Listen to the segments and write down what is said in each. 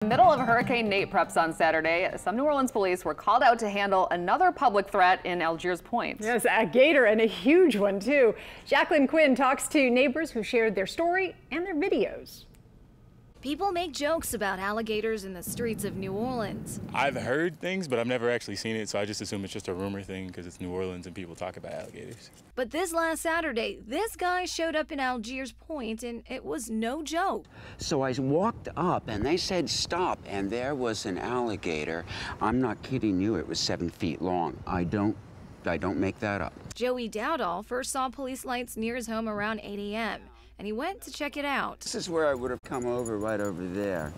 In the middle of Hurricane Nate preps on Saturday, some New Orleans police were called out to handle another public threat in Algiers Point. Yes, a gator, and a huge one too. Jacqueline Quinn talks to neighbors who shared their story and their videos. People make jokes about alligators in the streets of New Orleans. I've heard things, but I've never actually seen it, so I just assume it's just a rumor thing because it's New Orleans and people talk about alligators. But this last Saturday, this guy showed up in Algiers Point, and it was no joke. So I walked up, and they said stop, and there was an alligator. I'm not kidding you, it was 7 feet long. I don't make that up. Joey Dowdall first saw police lights near his home around 8 a.m., and he went to check it out. This is where I would have come over, right over there.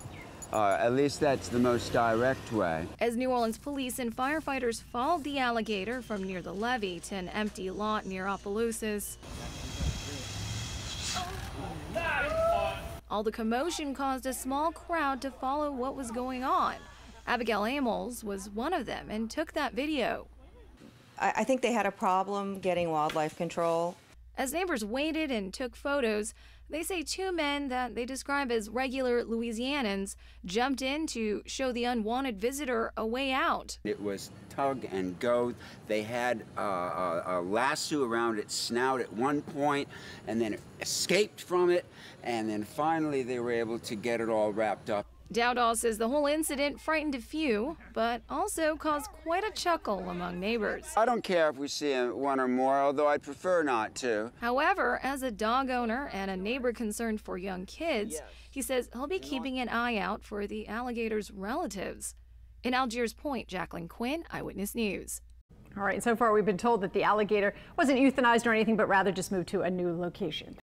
At least that's the most direct way. As New Orleans police and firefighters followed the alligator from near the levee to an empty lot near Opelousas, all the commotion caused a small crowd to follow what was going on. Abigail Amos was one of them and took that video. I think they had a problem getting wildlife control. As neighbors waited and took photos, they say two men that they describe as regular Louisianans jumped in to show the unwanted visitor a way out. It was tug and go. They had a lasso around its snout at one point, and then it escaped from it, and then finally they were able to get it all wrapped up. Dowdall says the whole incident frightened a few, but also caused quite a chuckle among neighbors. I don't care if we see one or more, although I'd prefer not to. However, as a dog owner and a neighbor concerned for young kids, he says he'll be keeping an eye out for the alligator's relatives. In Algiers Point, Jacqueline Quinn, Eyewitness News. All right, so far we've been told that the alligator wasn't euthanized or anything, but rather just moved to a new location.